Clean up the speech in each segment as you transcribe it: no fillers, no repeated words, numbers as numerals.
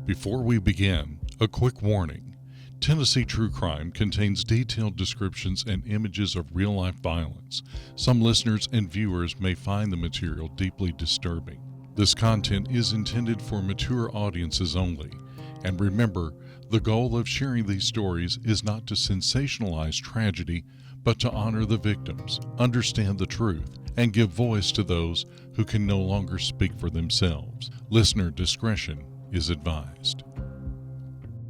Before we begin, a quick warning. Tennessee True Crime contains detailed descriptions and images of real-life violence. Some listeners and viewers may find the material deeply disturbing. This content is intended for mature audiences only. And remember, the goal of sharing these stories is not to sensationalize tragedy, but to honor the victims, understand the truth, and give voice to those who can no longer speak for themselves. Listener discretion is advised.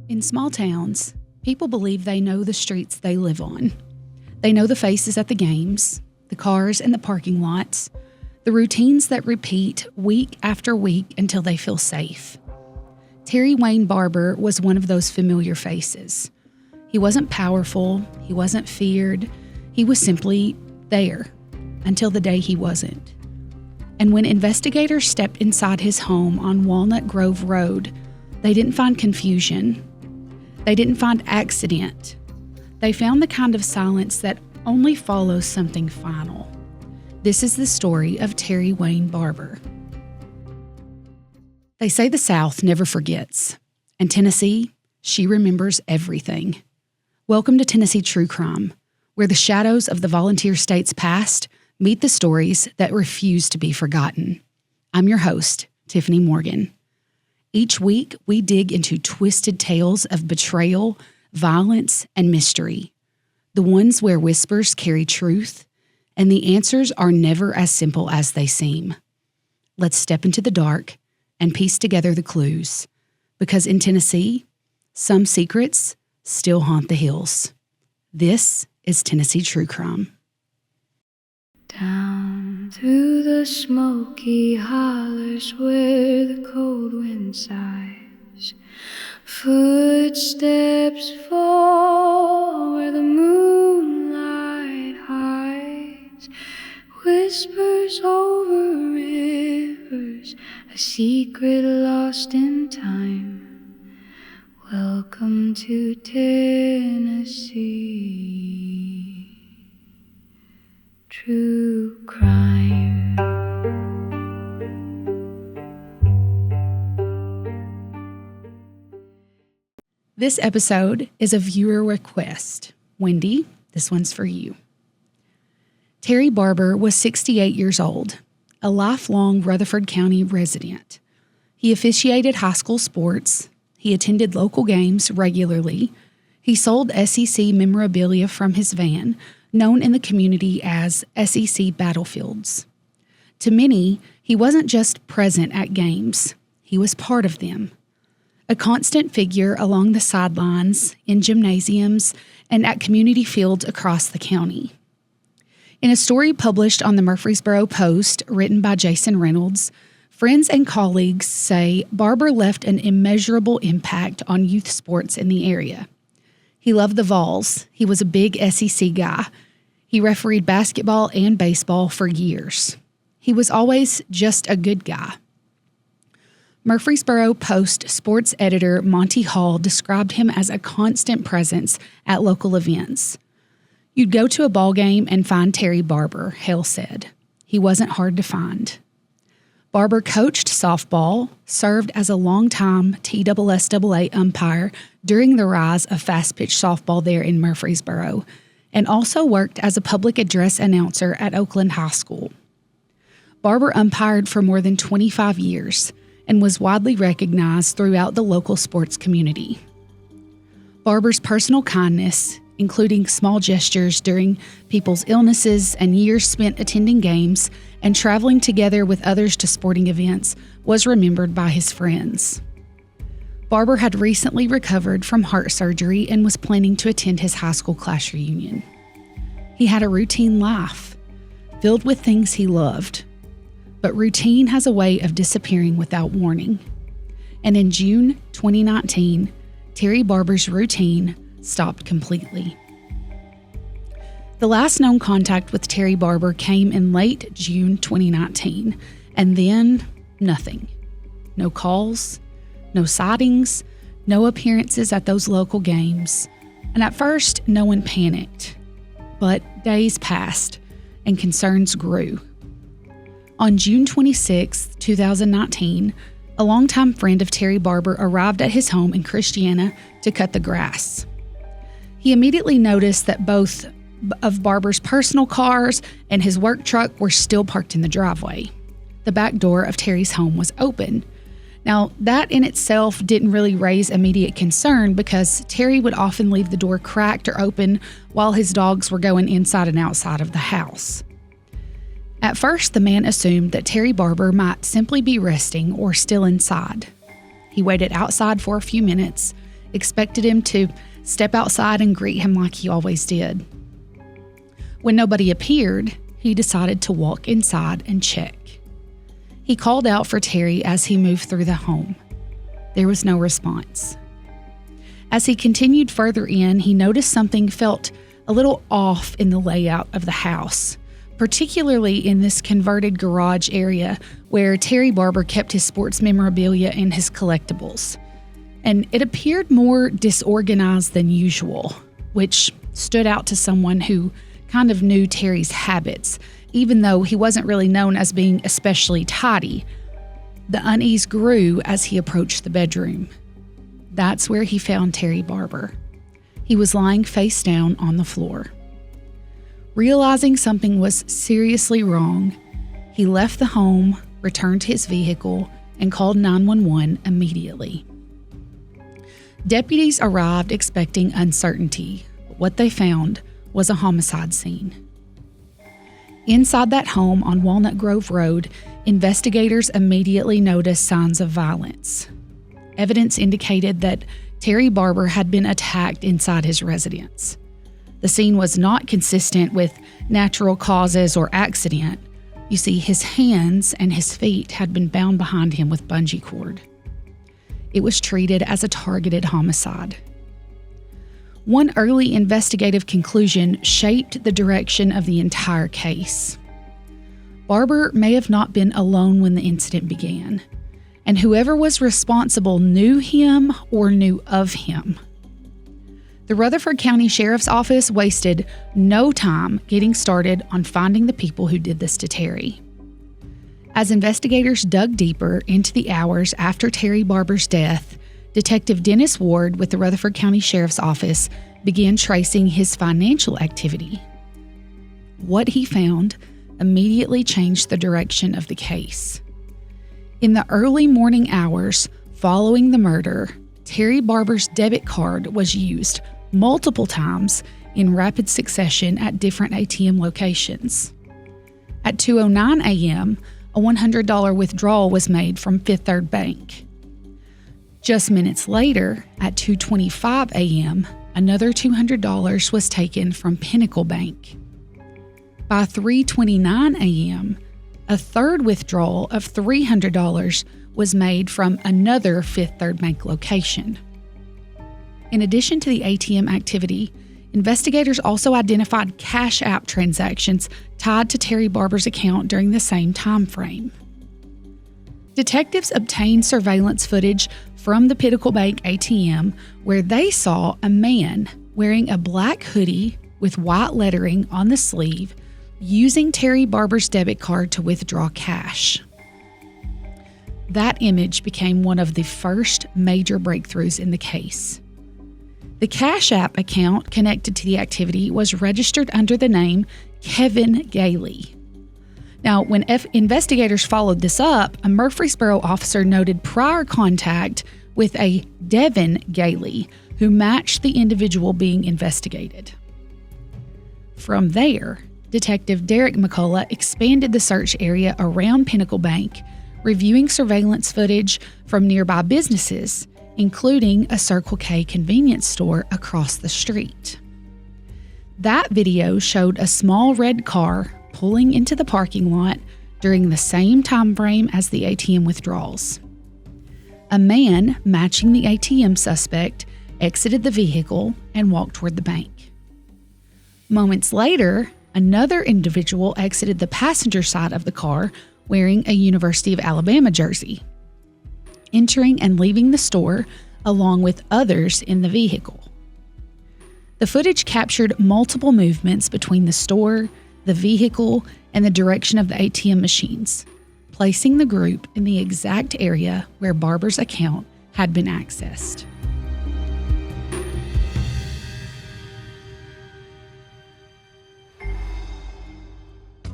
In small towns, people believe they know the streets they live on. They know the faces at the games, the cars in the parking lots, the routines that repeat week after week until they feel safe. Terry Wayne Barber was one of those familiar faces. He wasn't powerful, he wasn't feared, he was simply there until the day he wasn't. And when investigators stepped inside his home on Walnut Grove Road, they didn't find confusion. They didn't find accident. They found the kind of silence that only follows something final. This is the story of Terry Wayne Barber. They say the South never forgets, and Tennessee, she remembers everything. Welcome to Tennessee True Crime, where the shadows of the volunteer state's past meet the stories that refuse to be forgotten. I'm your host, Tiffany Morgan. Each week, we dig into twisted tales of betrayal, violence, and mystery. The ones where whispers carry truth, and the answers are never as simple as they seem. Let's step into the dark and piece together the clues, because in Tennessee, some secrets still haunt the hills. This is Tennessee True Crime. Down through the smoky hollers where the cold wind sighs, footsteps fall where the moonlight hides, whispers over rivers, a secret lost in time. Welcome to Tennessee True Crime. This episode is a viewer request. Wendy, this one's for you. Terry Barber was 68 years old, a lifelong Rutherford County resident. He officiated high school sports. He attended local games regularly. He sold SEC memorabilia from his van, known in the community as SEC Battlefields. To many, he wasn't just present at games, he was part of them. A constant figure along the sidelines, in gymnasiums, and at community fields across the county. In a story published on the Murfreesboro Post, written by Jason Reynolds, friends and colleagues say Barber left an immeasurable impact on youth sports in the area. He loved the Vols. He was a big SEC guy. He refereed basketball and baseball for years. He was always just a good guy. Murfreesboro Post sports editor Monty Hall described him as a constant presence at local events. You'd go to a ball game and find Terry Barber, Hale said. He wasn't hard to find. Barber coached softball, served as a longtime TSSAA umpire during the rise of fast-pitch softball there in Murfreesboro, and also worked as a public address announcer at Oakland High School. Barber umpired for more than 25 years and was widely recognized throughout the local sports community. Barber's personal kindness, including small gestures during people's illnesses and years spent attending games and traveling together with others to sporting events, was remembered by his friends. Barber had recently recovered from heart surgery and was planning to attend his high school class reunion. He had a routine life, filled with things he loved. But routine has a way of disappearing without warning. And in June 2019, Terry Barber's routine stopped completely. The last known contact with Terry Barber came in late June 2019, and then nothing. No calls, no sightings, no appearances at those local games. And at first, no one panicked. But days passed, and concerns grew. On June 26, 2019, a longtime friend of Terry Barber arrived at his home in Christiana to cut the grass. He immediately noticed that both of Barber's personal cars and his work truck were still parked in the driveway. The back door of Terry's home was open. Now, that in itself didn't really raise immediate concern because Terry would often leave the door cracked or open while his dogs were going inside and outside of the house. At first, the man assumed that Terry Barber might simply be resting or still inside. He waited outside for a few minutes, expected him to step outside and greet him like he always did. When nobody appeared, he decided to walk inside and check. He called out for Terry as he moved through the home. There was no response. As he continued further in, he noticed something felt a little off in the layout of the house, particularly in this converted garage area where Terry Barber kept his sports memorabilia and his collectibles. And it appeared more disorganized than usual, which stood out to someone who kind of knew Terry's habits, even though he wasn't really known as being especially tidy. The unease grew as he approached the bedroom. That's where he found Terry Barber. He was lying face down on the floor. Realizing something was seriously wrong, he left the home, returned to his vehicle, and called 911 immediately. Deputies arrived expecting uncertainty, but what they found was a homicide scene. Inside that home on Walnut Grove Road, investigators immediately noticed signs of violence. Evidence indicated that Terry Barber had been attacked inside his residence. The scene was not consistent with natural causes or accident. You see, his hands and his feet had been bound behind him with bungee cord. It was treated as a targeted homicide. One early investigative conclusion shaped the direction of the entire case. Barber may have not been alone when the incident began, and whoever was responsible knew him or knew of him. The Rutherford County Sheriff's Office wasted no time getting started on finding the people who did this to Terry. As investigators dug deeper into the hours after Terry Barber's death, Detective Dennis Ward with the Rutherford County Sheriff's Office began tracing his financial activity. What he found immediately changed the direction of the case. In the early morning hours following the murder, Terry Barber's debit card was used multiple times in rapid succession at different ATM locations. At 2:09 a.m., a $100 withdrawal was made from Fifth Third Bank. Just minutes later, at 2:25 a.m., another $200 was taken from Pinnacle Bank. By 3:29 a.m., a third withdrawal of $300 was made from another Fifth Third Bank location. In addition to the ATM activity, investigators also identified Cash App transactions tied to Terry Barber's account during the same time frame. Detectives obtained surveillance footage from the Pinnacle Bank ATM where they saw a man wearing a black hoodie with white lettering on the sleeve using Terry Barber's debit card to withdraw cash. That image became one of the first major breakthroughs in the case. The Cash App account connected to the activity was registered under the name Kevin Gailey. Now, when investigators followed this up, a Murfreesboro officer noted prior contact with a Devin Gailey, who matched the individual being investigated. From there, Detective Derek McCullough expanded the search area around Pinnacle Bank, reviewing surveillance footage from nearby businesses, including a Circle K convenience store across the street. That video showed a small red car pulling into the parking lot during the same time frame as the ATM withdrawals. A man matching the ATM suspect exited the vehicle and walked toward the bank. Moments later, another individual exited the passenger side of the car wearing a University of Alabama jersey, entering and leaving the store along with others in the vehicle. The footage captured multiple movements between the store, the vehicle, and the direction of the ATM machines. placing the group in the exact area where Barber's account had been accessed.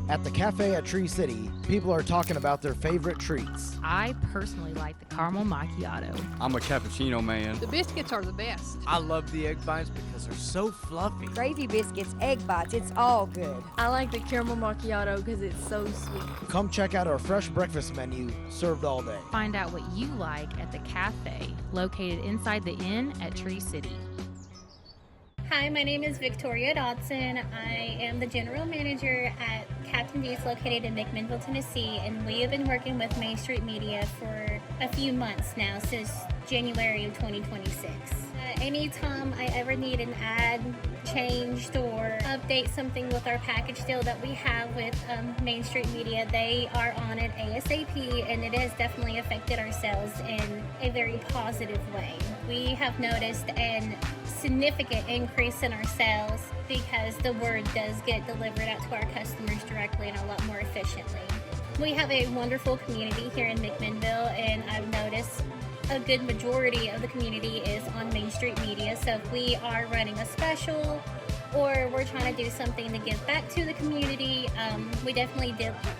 At the cafe at Tree City, people are talking about their favorite treats. I personally like the caramel macchiato. I'm a cappuccino man. The biscuits are the best. I love the egg bites because they're so fluffy. Gravy biscuits, egg bites, it's all good. I like the caramel macchiato because it's so sweet. Come check out our fresh breakfast menu, served all day. Find out what you like at the cafe located inside the inn at Tree City. Hi, my name is Victoria Dodson. I am the general manager at Captain D's located in McMinnville, Tennessee, and we have been working with Main Street Media for a few months now, since January of 2026. Anytime I ever need an ad changed or update something with our package deal that we have with Main Street Media, they are on it ASAP, and it has definitely affected our sales in a very positive way. We have noticed an significant increase in our sales because the word does get delivered out to our customers directly and a lot more efficiently. We have a wonderful community here in McMinnville, and I've noticed a good majority of the community is on Main Street Media. So if we are running a special or we're trying to do something to give back to the community, we definitely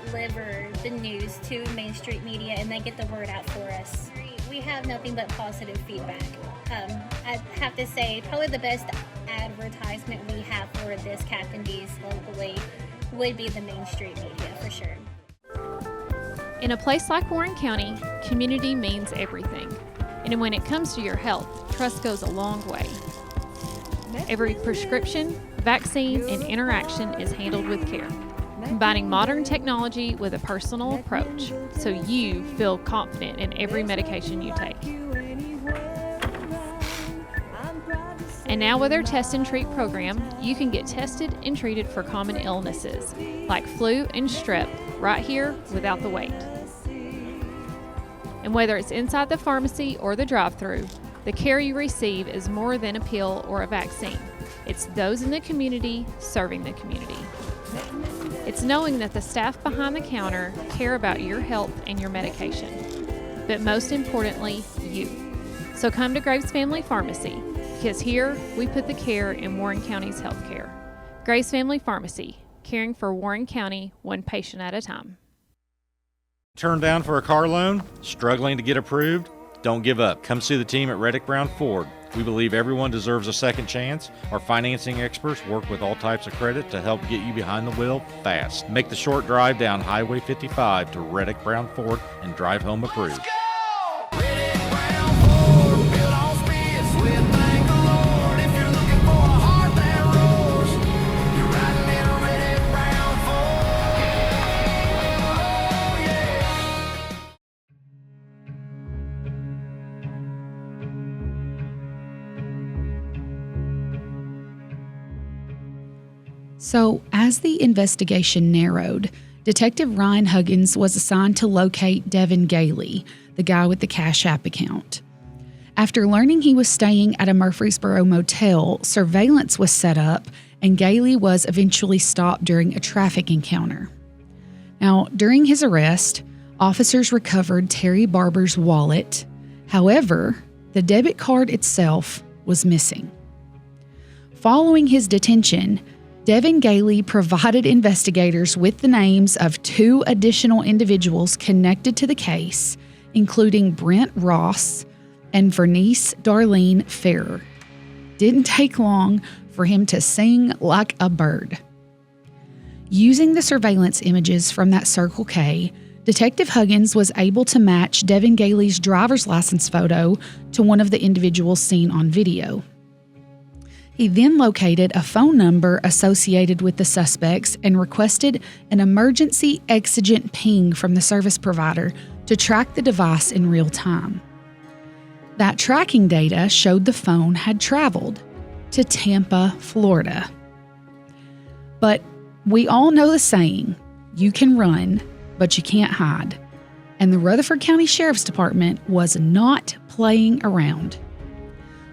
deliver the news to Main Street Media and they get the word out for us. We have nothing but positive feedback. I have to say, probably the best advertisement we have for this Captain D's locally would be the Main Street Media, for sure. In a place like Warren County, community means everything. And when it comes to your health, trust goes a long way. Every prescription, vaccine, and interaction is handled with care, combining modern technology with a personal approach so you feel confident in every medication you take. And now with our Test and Treat program, you can get tested and treated for common illnesses like flu and strep right here without the wait. And whether it's inside the pharmacy or the drive-thru, the care you receive is more than a pill or a vaccine. It's those in the community serving the community. It's knowing that the staff behind the counter care about your health and your medication, but most importantly, you. So come to Graves Family Pharmacy, because here we put the care in Warren County's healthcare. Graves Family Pharmacy, caring for Warren County one patient at a time. Turned down for a car loan? Struggling to get approved? Don't give up. Come see the team at Reddick Brown Ford. We believe everyone deserves a second chance. Our financing experts work with all types of credit to help get you behind the wheel fast. Make the short drive down Highway 55 to Reddick Brown Ford and drive home approved. So, as the investigation narrowed, Detective Ryan Huggins was assigned to locate Devin Gailey, the guy with the Cash App account. After learning he was staying at a Murfreesboro motel, surveillance was set up and Gailey was eventually stopped during a traffic encounter. Now, during his arrest, officers recovered Terry Barber's wallet. However, the debit card itself was missing. Following his detention, Devin Gailey provided investigators with the names of 2 additional individuals connected to the case, including Brent Ross and Vernice Darlene Ferrer. Didn't take long for him to sing like a bird. Using the surveillance images from that Circle K, Detective Huggins was able to match Devin Gailey's driver's license photo to one of the individuals seen on video. He then located a phone number associated with the suspects and requested an emergency exigent ping from the service provider to track the device in real time. That tracking data showed the phone had traveled to Tampa, Florida. But we all know the saying, you can run, but you can't hide. And the Rutherford County Sheriff's Department was not playing around.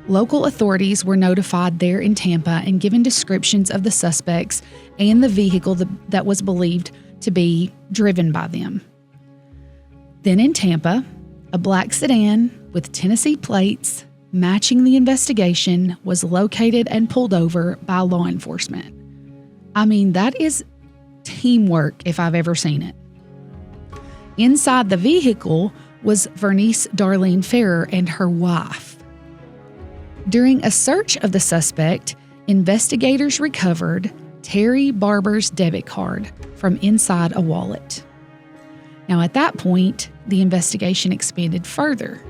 Local authorities were notified there in Tampa and given descriptions of the suspects and the vehicle that was believed to be driven by them. Then in Tampa, a black sedan with Tennessee plates matching the investigation was located and pulled over by law enforcement. I mean, that is teamwork if I've ever seen it. Inside the vehicle was Vernice Darlene Ferrer and her wife. During a search of the suspect, investigators recovered Terry Barber's debit card from inside a wallet. Now, at that point, the investigation expanded further.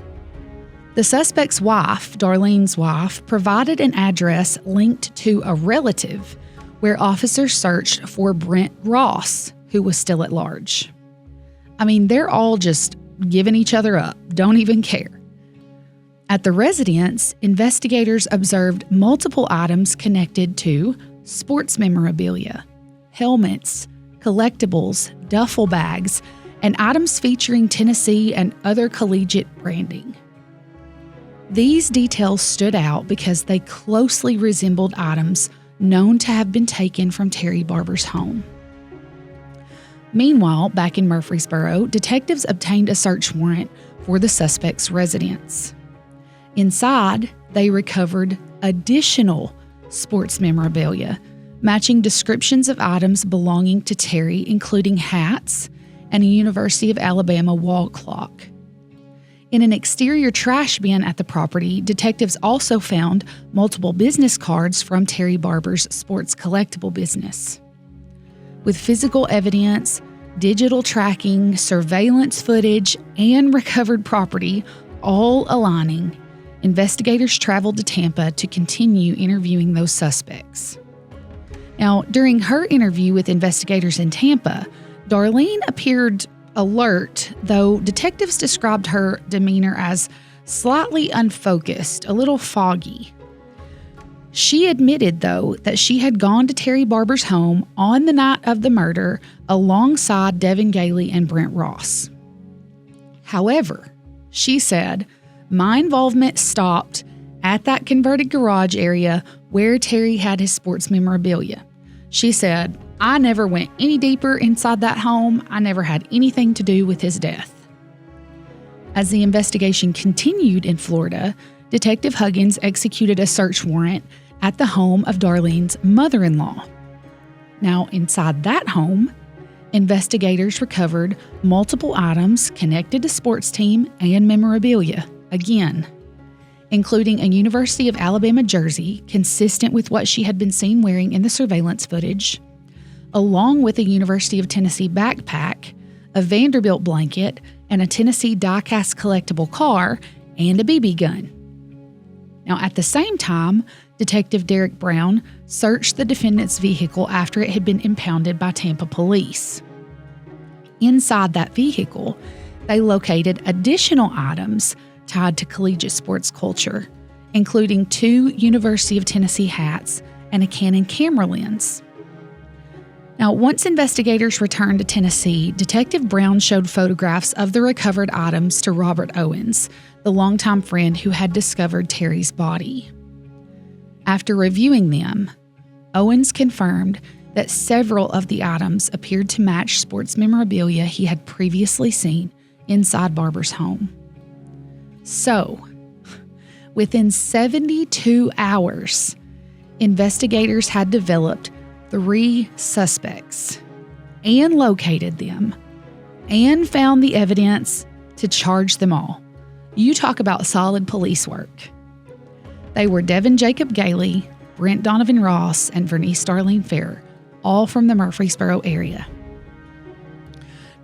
The suspect's wife, Darlene's wife, provided an address linked to a relative where officers searched for Brent Ross, who was still at large. I mean, they're all just giving each other up, don't even care. At the residence, investigators observed multiple items connected to sports memorabilia, helmets, collectibles, duffel bags, and items featuring Tennessee and other collegiate branding. These details stood out because they closely resembled items known to have been taken from Terry Barber's home. Meanwhile, back in Murfreesboro, detectives obtained a search warrant for the suspect's residence. Inside, they recovered additional sports memorabilia, matching descriptions of items belonging to Terry, including hats and a University of Alabama wall clock. In an exterior trash bin at the property, detectives also found multiple business cards from Terry Barber's sports collectible business. With physical evidence, digital tracking, surveillance footage, and recovered property all aligning, investigators traveled to Tampa to continue interviewing those suspects. Now, during her interview with investigators in Tampa, Darlene appeared alert, though detectives described her demeanor as slightly unfocused, a little foggy. She admitted, though, that she had gone to Terry Barber's home on the night of the murder alongside Devin Gailey and Brent Ross. However, she said, my involvement stopped at that converted garage area where Terry had his sports memorabilia. She said, I never went any deeper inside that home. I never had anything to do with his death. As the investigation continued in Florida, Detective Huggins executed a search warrant at the home of Darlene's mother-in-law. Now, inside that home, investigators recovered multiple items connected to sports team and memorabilia, again, including a University of Alabama jersey consistent with what she had been seen wearing in the surveillance footage, along with a University of Tennessee backpack, a Vanderbilt blanket, and a Tennessee die-cast collectible car, and a BB gun. Now, at the same time, Detective Derek Brown searched the defendant's vehicle after it had been impounded by Tampa police. Inside that vehicle, they located additional items tied to collegiate sports culture, including 2 University of Tennessee hats and a Canon camera lens. Now, once investigators returned to Tennessee, Detective Brown showed photographs of the recovered items to Robert Owens, the longtime friend who had discovered Terry's body. After reviewing them, Owens confirmed that several of the items appeared to match sports memorabilia he had previously seen inside Barber's home. So, within 72 hours, investigators had developed 3 suspects and located them and found the evidence to charge them all. You talk about solid police work. They were Devin Jacob Gailey, Brent Donovan Ross, and Vernice Darlene Ferrer, all from the Murfreesboro area.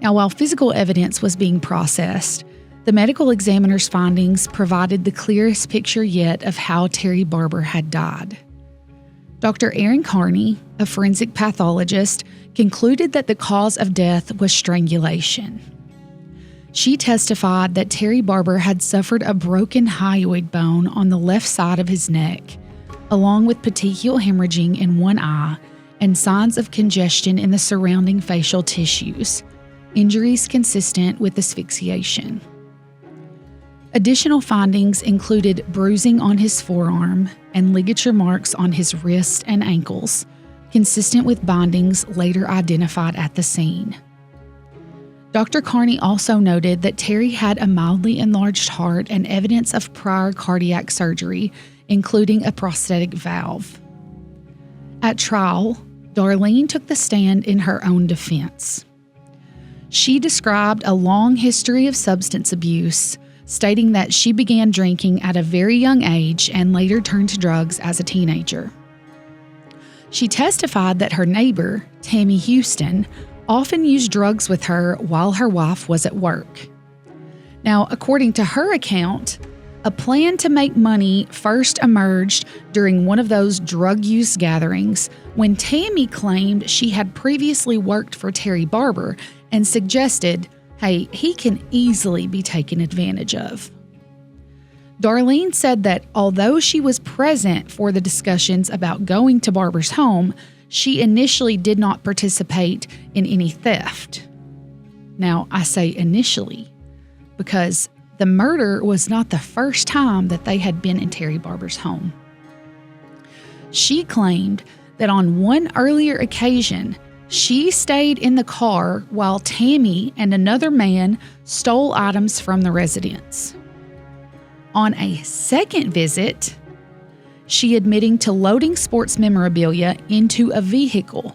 Now, while physical evidence was being processed, the medical examiner's findings provided the clearest picture yet of how Terry Barber had died. Dr. Erin Carney, a forensic pathologist, concluded that the cause of death was strangulation. She testified that Terry Barber had suffered a broken hyoid bone on the left side of his neck, along with petechial hemorrhaging in one eye and signs of congestion in the surrounding facial tissues, injuries consistent with asphyxiation. Additional findings included bruising on his forearm and ligature marks on his wrists and ankles, consistent with bindings later identified at the scene. Dr. Carney also noted that Terry had a mildly enlarged heart and evidence of prior cardiac surgery, including a prosthetic valve. At trial, Darlene took the stand in her own defense. She described a long history of substance abuse, stating that she began drinking at a very young age and later turned to drugs as a teenager. She testified that her neighbor, Tammy Houston, often used drugs with her while her wife was at work. Now, according to her account, a plan to make money first emerged during one of those drug use gatherings when Tammy claimed she had previously worked for Terry Barber and suggested, hey, he can easily be taken advantage of. Darlene said that although she was present for the discussions about going to Barber's home, she initially did not participate in any theft. Now, I say initially because the murder was not the first time that they had been in Terry Barber's home. She claimed that on one earlier occasion, she stayed in the car while Tammy and another man stole items from the residence. On a second visit, she admitting to loading sports memorabilia into a vehicle,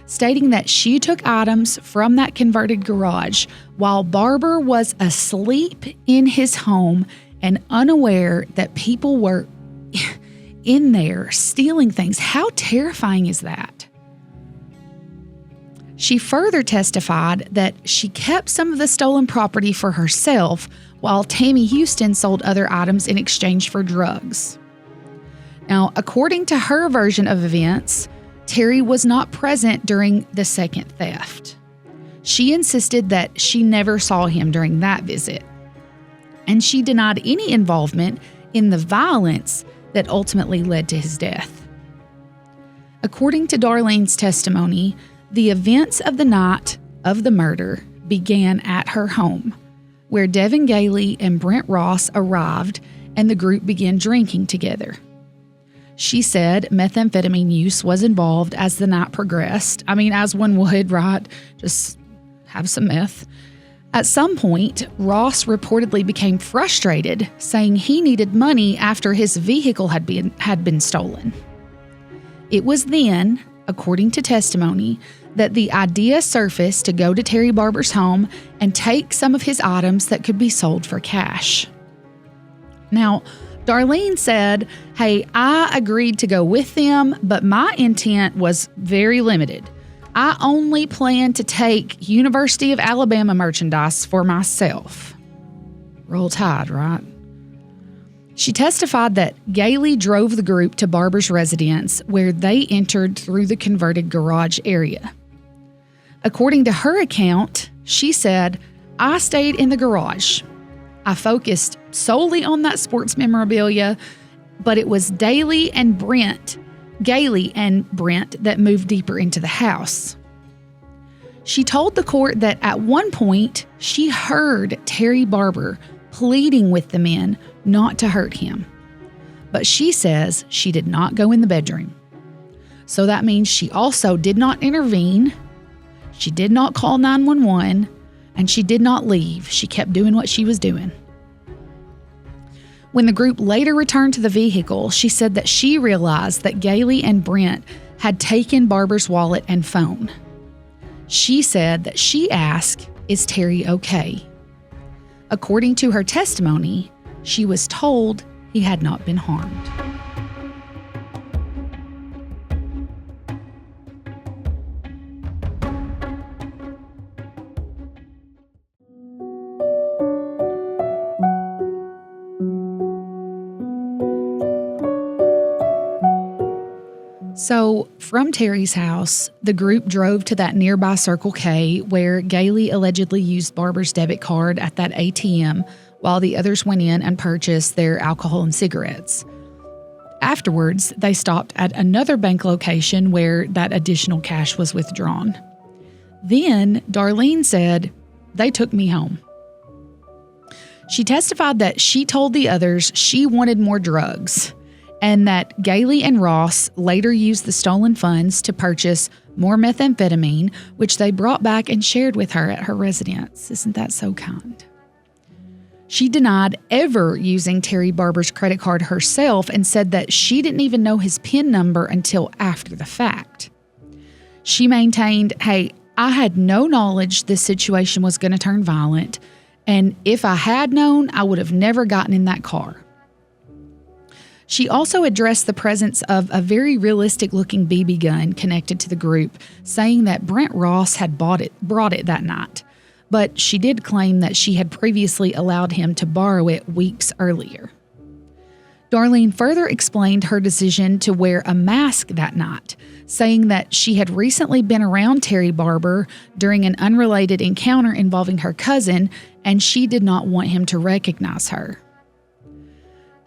stating that she took items from that converted garage while Barber was asleep in his home and unaware that people were in there stealing things. How terrifying is that? She further testified that she kept some of the stolen property for herself while Tammy Houston sold other items in exchange for drugs. Now, according to her version of events, Terry was not present during the second theft. She insisted that she never saw him during that visit, and she denied any involvement in the violence that ultimately led to his death. According to Darlene's testimony, the events of the night of the murder began at her home, where Devin Gailey and Brent Ross arrived and the group began drinking together. She said methamphetamine use was involved as the night progressed. I mean, as one would, right? Just have some meth. At some point, Ross reportedly became frustrated, saying he needed money after his vehicle had been stolen. It was then, according to testimony, that the idea surfaced to go to Terry Barber's home and take some of his items that could be sold for cash. Now, Darlene said, hey, I agreed to go with them, but my intent was very limited. I only planned to take University of Alabama merchandise for myself. Roll Tide, right? She testified that Gailey drove the group to Barber's residence, where they entered through the converted garage area. According to her account, she said, I stayed in the garage. I focused solely on that sports memorabilia, but it was Gailey and Brent that moved deeper into the house. She told the court that at one point she heard Terry Barber pleading with the men not to hurt him, but she says she did not go in the bedroom. So that means she also did not intervene, she did not call 911, and she did not leave. She kept doing what she was doing. When the group later returned to the vehicle, she said that she realized that Gailey and Brent had taken Barber's wallet and phone. She said that she asked, "Is Terry okay?" According to her testimony, she was told he had not been harmed. So, from Terry's house, the group drove to that nearby Circle K where Gailey allegedly used Barber's debit card at that ATM while the others went in and purchased their alcohol and cigarettes. Afterwards, they stopped at another bank location where that additional cash was withdrawn. Then, Darlene said, "They took me home." She testified that she told the others she wanted more drugs, and that Gailey and Ross later used the stolen funds to purchase more methamphetamine, which they brought back and shared with her at her residence. Isn't that so kind? She denied ever using Terry Barber's credit card herself and said that she didn't even know his PIN number until after the fact. She maintained, hey, I had no knowledge this situation was going to turn violent, and if I had known, I would have never gotten in that car. She also addressed the presence of a very realistic-looking BB gun connected to the group, saying that Brent Ross had brought it that night. But she did claim that she had previously allowed him to borrow it weeks earlier. Darlene further explained her decision to wear a mask that night, saying that she had recently been around Terry Barber during an unrelated encounter involving her cousin, and she did not want him to recognize her.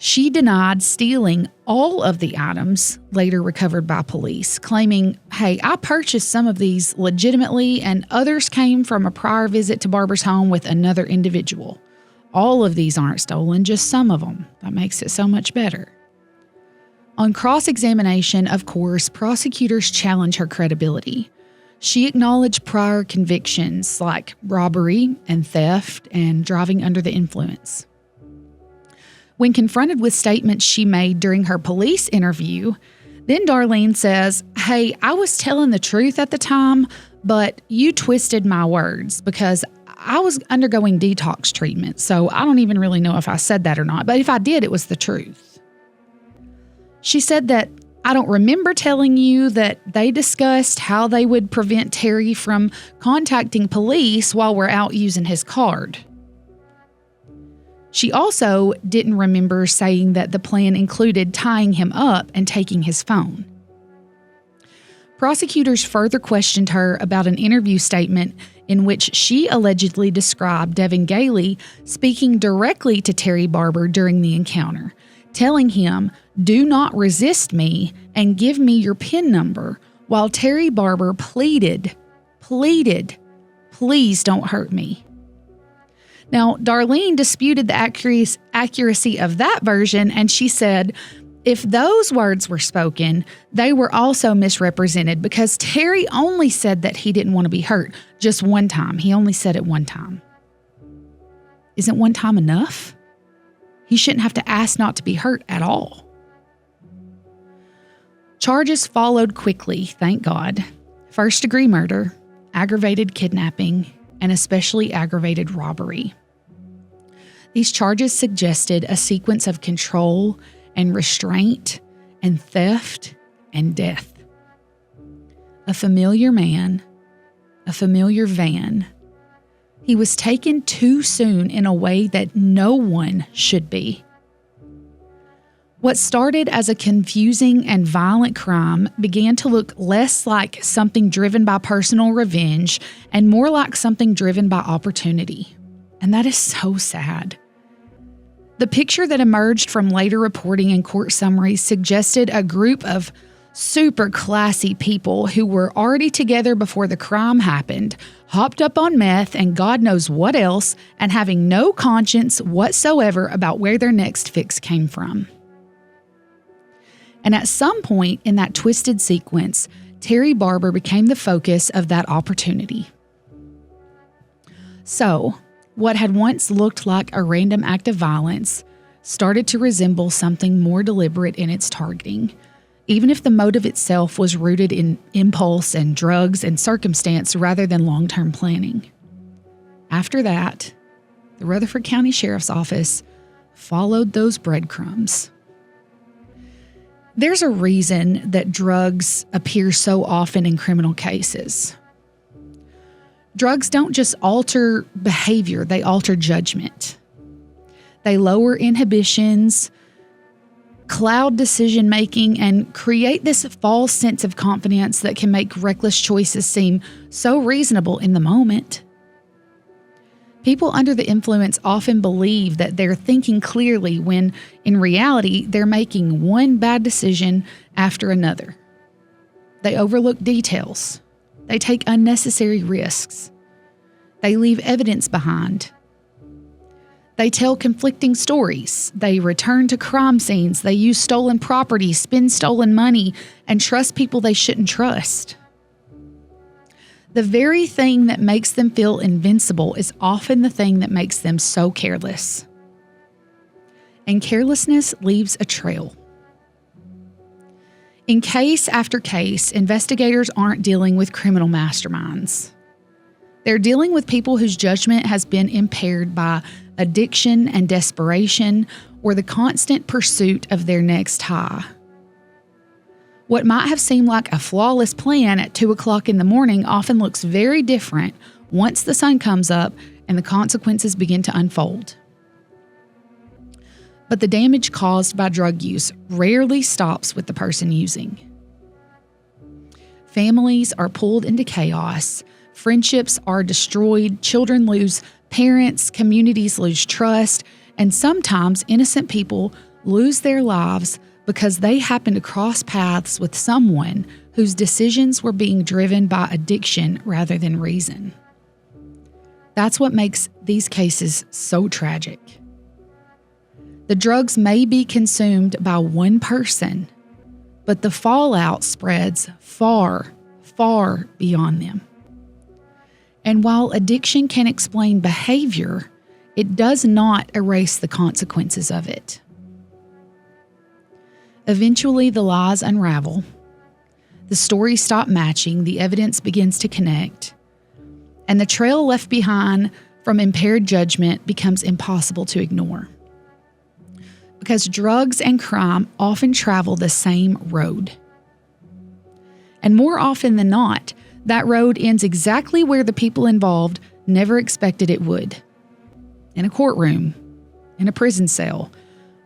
She denied stealing all of the items later recovered by police, claiming, hey, I purchased some of these legitimately and others came from a prior visit to Barber's home with another individual. All of these aren't stolen, just some of them. That makes it so much better. On cross-examination, of course, prosecutors challenged her credibility. She acknowledged prior convictions like robbery and theft and driving under the influence. When confronted with statements she made during her police interview, then Darlene says, hey, I was telling the truth at the time, but you twisted my words because I was undergoing detox treatment, so I don't even really know if I said that or not, but if I did, it was the truth. She said that, I don't remember telling you that they discussed how they would prevent Terry from contacting police while we're out using his card. She also didn't remember saying that the plan included tying him up and taking his phone. Prosecutors further questioned her about an interview statement in which she allegedly described Devin Gailey speaking directly to Terry Barber during the encounter, telling him, do not resist me and give me your PIN number, while Terry Barber pleaded, please don't hurt me. Now, Darlene disputed the accuracy of that version, and she said, if those words were spoken, they were also misrepresented because Terry only said that he didn't want to be hurt just one time. He only said it one time. Isn't one time enough? He shouldn't have to ask not to be hurt at all. Charges followed quickly, thank God. First-degree murder, aggravated kidnapping, and especially aggravated robbery. These charges suggested a sequence of control and restraint and theft and death. A familiar man, a familiar van. He was taken too soon in a way that no one should be. What started as a confusing and violent crime began to look less like something driven by personal revenge and more like something driven by opportunity. And that is so sad. The picture that emerged from later reporting and court summaries suggested a group of super classy people who were already together before the crime happened, hopped up on meth and God knows what else, and having no conscience whatsoever about where their next fix came from. And at some point in that twisted sequence, Terry Barber became the focus of that opportunity. So, what had once looked like a random act of violence started to resemble something more deliberate in its targeting, even if the motive itself was rooted in impulse and drugs and circumstance rather than long-term planning. After that, the Rutherford County Sheriff's Office followed those breadcrumbs. There's a reason that drugs appear so often in criminal cases. Drugs don't just alter behavior, they alter judgment. They lower inhibitions, cloud decision-making, and create this false sense of confidence that can make reckless choices seem so reasonable in the moment. People under the influence often believe that they're thinking clearly when, in reality, they're making one bad decision after another. They overlook details. They take unnecessary risks. They leave evidence behind. They tell conflicting stories. They return to crime scenes. They use stolen property, spend stolen money, and trust people they shouldn't trust. The very thing that makes them feel invincible is often the thing that makes them so careless. And carelessness leaves a trail. In case after case, investigators aren't dealing with criminal masterminds. They're dealing with people whose judgment has been impaired by addiction and desperation or the constant pursuit of their next high. What might have seemed like a flawless plan at 2 o'clock in the morning often looks very different once the sun comes up and the consequences begin to unfold. But the damage caused by drug use rarely stops with the person using. Families are pulled into chaos, friendships are destroyed, children lose parents, communities lose trust, and sometimes innocent people lose their lives because they happen to cross paths with someone whose decisions were being driven by addiction rather than reason. That's what makes these cases so tragic. The drugs may be consumed by one person, but the fallout spreads far, far beyond them. And while addiction can explain behavior, it does not erase the consequences of it. Eventually, the lies unravel. The stories stop matching, the evidence begins to connect, and the trail left behind from impaired judgment becomes impossible to ignore. Because drugs and crime often travel the same road. And more often than not, that road ends exactly where the people involved never expected it would. In a courtroom, in a prison cell,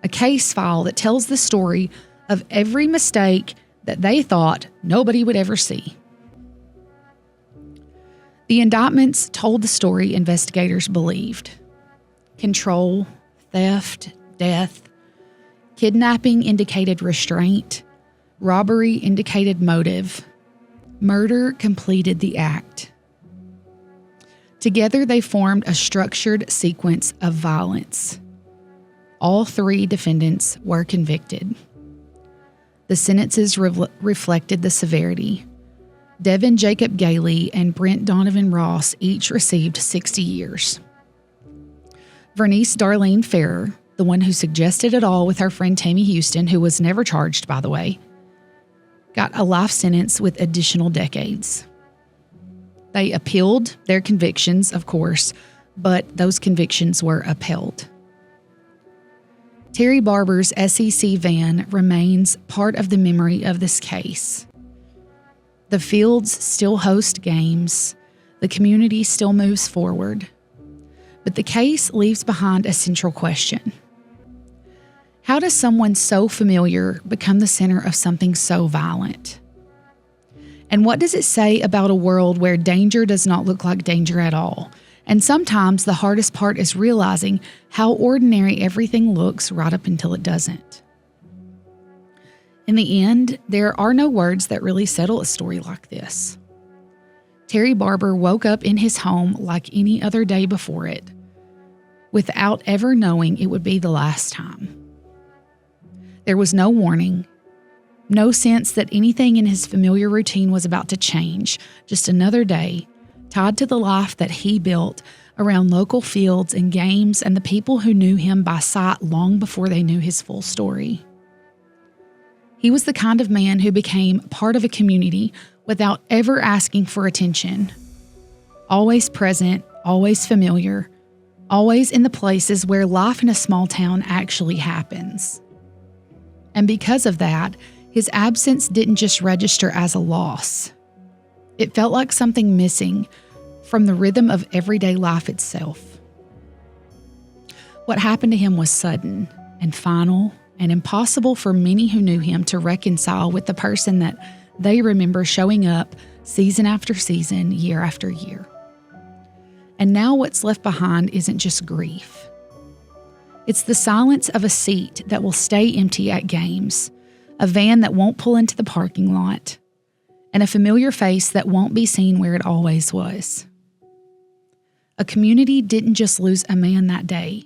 a case file that tells the story of every mistake that they thought nobody would ever see. The indictments told the story investigators believed. Control, theft, death. Kidnapping indicated restraint. Robbery indicated motive. Murder completed the act. Together, they formed a structured sequence of violence. All 3 defendants were convicted. The sentences reflected the severity. Devin Jacob Gailey and Brent Donovan Ross each received 60 years. Vernice Darlene Ferrer, the one who suggested it all with her friend Tammy Houston, who was never charged, by the way, got a life sentence with additional decades. They appealed their convictions, of course, but those convictions were upheld. Terry Barber's SEC van remains part of the memory of this case. The fields still host games. The community still moves forward. But the case leaves behind a central question. How does someone so familiar become the center of something so violent? And what does it say about a world where danger does not look like danger at all? And sometimes the hardest part is realizing how ordinary everything looks right up until it doesn't. In the end, there are no words that really settle a story like this. Terry Barber woke up in his home like any other day before it, without ever knowing it would be the last time. There was no warning, no sense that anything in his familiar routine was about to change, just another day tied to the life that he built around local fields and games and the people who knew him by sight long before they knew his full story. He was the kind of man who became part of a community without ever asking for attention. Always present, always familiar, always in the places where life in a small town actually happens. And because of that, his absence didn't just register as a loss. It felt like something missing from the rhythm of everyday life itself. What happened to him was sudden and final and impossible for many who knew him to reconcile with the person that they remember showing up season after season, year after year. And now what's left behind isn't just grief. It's the silence of a seat that will stay empty at games, a van that won't pull into the parking lot, and a familiar face that won't be seen where it always was. A community didn't just lose a man that day.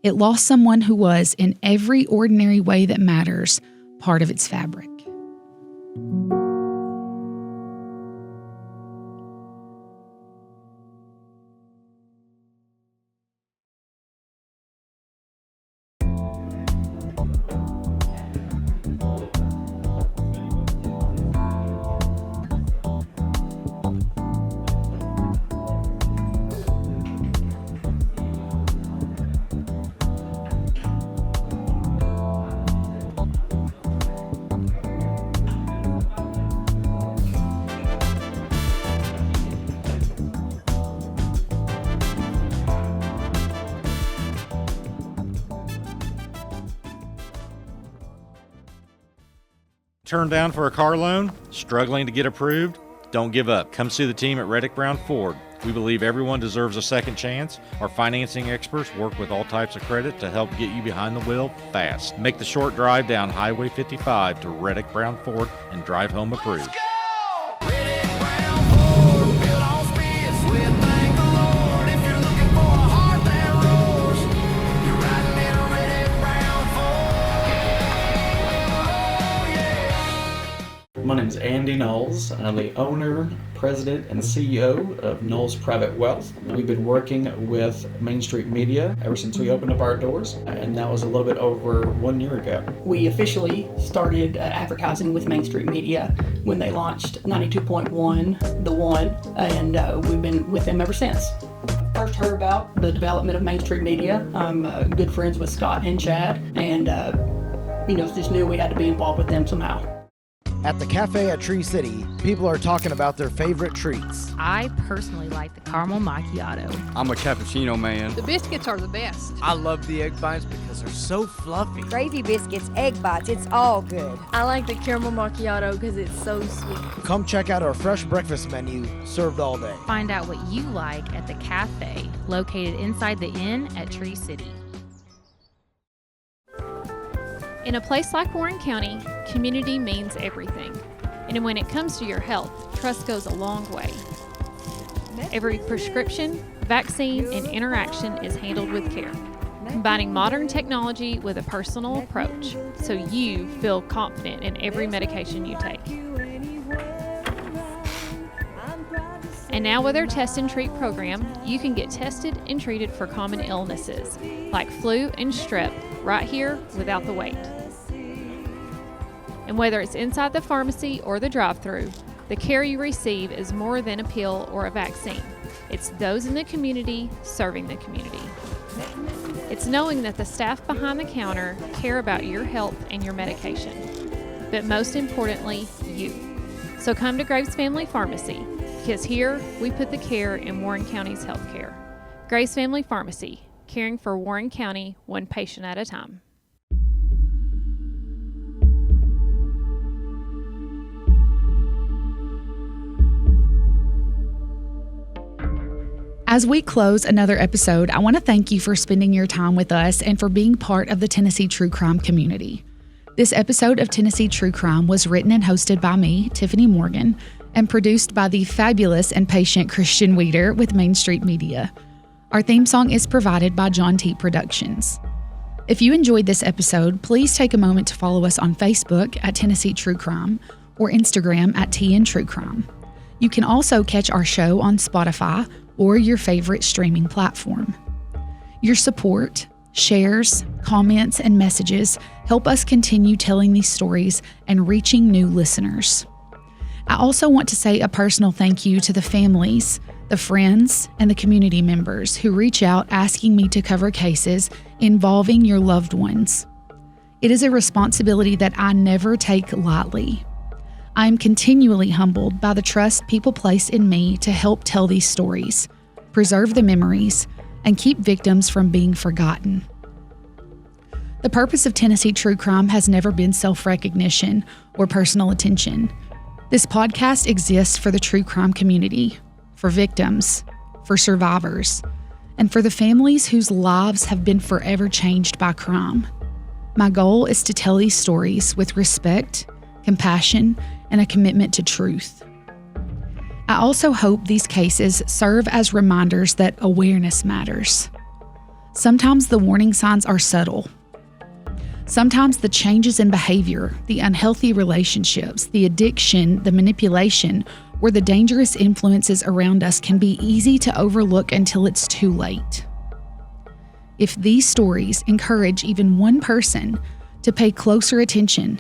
It lost someone who was, in every ordinary way that matters, part of its fabric. Turned down for a car loan? Struggling to get approved? Don't give up. Come see the team at Reddick Brown Ford. We believe everyone deserves a second chance. Our financing experts work with all types of credit to help get you behind the wheel fast. Make the short drive down Highway 55 to Reddick Brown Ford and drive home approved. My name is Andy Knowles, and I'm the owner, president, and CEO of Knowles Private Wealth. We've been working with Main Street Media ever since we opened up our doors, and that was a little bit over 1 year ago. We officially started advertising with Main Street Media when they launched 92.1 The One, and we've been with them ever since. First heard about the development of Main Street Media. I'm good friends with Scott and Chad, and just knew we had to be involved with them somehow. At the cafe at Tree City, people are talking about their favorite treats. I personally like the caramel macchiato. I'm a cappuccino man. The biscuits are the best. I love the egg bites because they're so fluffy. Gravy biscuits, egg bites, it's all good. I like the caramel macchiato because it's so sweet. Come check out our fresh breakfast menu, served all day. Find out what you like at the cafe located inside the inn at Tree City. In a place like Warren County, community means everything. And when it comes to your health, trust goes a long way. Every prescription, vaccine, and interaction is handled with care, combining modern technology with a personal approach so you feel confident in every medication you take. And now with our Test and Treat program, you can get tested and treated for common illnesses like flu and strep right here without the wait. And whether it's inside the pharmacy or the drive-thru, the care you receive is more than a pill or a vaccine. It's those in the community serving the community. It's knowing that the staff behind the counter care about your health and your medication, but most importantly, you. So come to Graves Family Pharmacy, because here we put the care in Warren County's healthcare. Graves Family Pharmacy, caring for Warren County one patient at a time. As we close another episode, I want to thank you for spending your time with us and for being part of the Tennessee True Crime community. This episode of Tennessee True Crime was written and hosted by me, Tiffany Morgan, and produced by the fabulous and patient Christian Weeder with Main Street Media. Our theme song is provided by John T. Productions. If you enjoyed this episode, please take a moment to follow us on Facebook at Tennessee True Crime or Instagram at TN True Crime. You can also catch our show on Spotify or your favorite streaming platform. Your support, shares, comments, and messages help us continue telling these stories and reaching new listeners. I also want to say a personal thank you to the families, the friends, and the community members who reach out asking me to cover cases involving your loved ones. It is a responsibility that I never take lightly. I am continually humbled by the trust people place in me to help tell these stories, preserve the memories, and keep victims from being forgotten. The purpose of Tennessee True Crime has never been self-recognition or personal attention. This podcast exists for the true crime community, for victims, for survivors, and for the families whose lives have been forever changed by crime. My goal is to tell these stories with respect, compassion, and a commitment to truth. I also hope these cases serve as reminders that awareness matters. Sometimes the warning signs are subtle. Sometimes the changes in behavior, the unhealthy relationships, the addiction, the manipulation, or the dangerous influences around us can be easy to overlook until it's too late. If these stories encourage even one person to pay closer attention,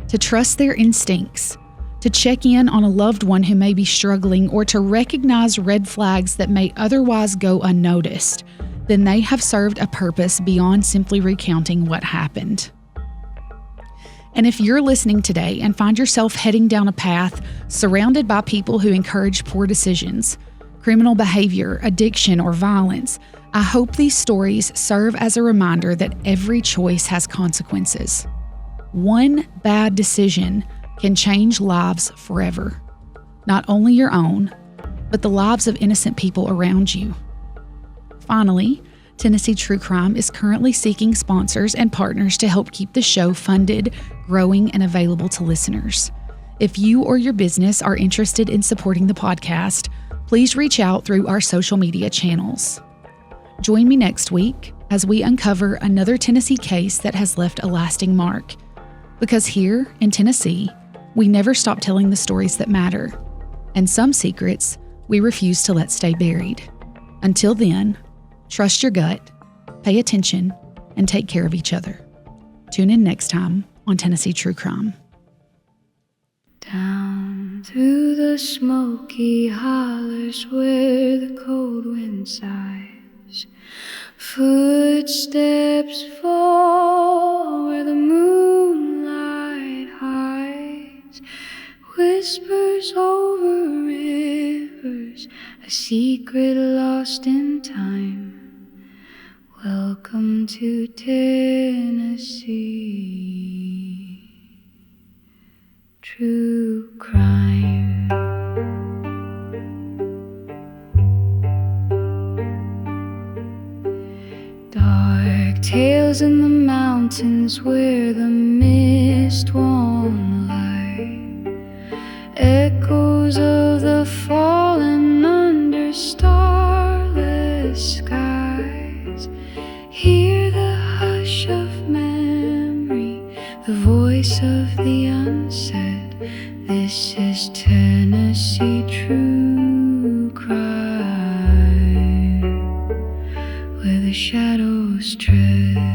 to trust their instincts, to check in on a loved one who may be struggling, or to recognize red flags that may otherwise go unnoticed, then they have served a purpose beyond simply recounting what happened. And if you're listening today and find yourself heading down a path surrounded by people who encourage poor decisions, criminal behavior, addiction, or violence, I hope these stories serve as a reminder that every choice has consequences. One bad decision can change lives forever. Not only your own, but the lives of innocent people around you. Finally, Tennessee True Crime is currently seeking sponsors and partners to help keep the show funded, growing, and available to listeners. If you or your business are interested in supporting the podcast, please reach out through our social media channels. Join me next week as we uncover another Tennessee case that has left a lasting mark. Because here in Tennessee, we never stop telling the stories that matter, and some secrets we refuse to let stay buried. Until then, trust your gut, pay attention, and take care of each other. Tune in next time on Tennessee True Crime. Down through the smoky hollers where the cold wind sighs, footsteps fall where the moonlight hides, whispers over rivers, a secret lost in time. Welcome to Tennessee True Crime. Dark tales in the mountains where the mist won't lie, echoes of the fallen under starless skies. Hear the hush of memory, the voice of the unsaid. This is Tennessee True Crime, where the shadows tread.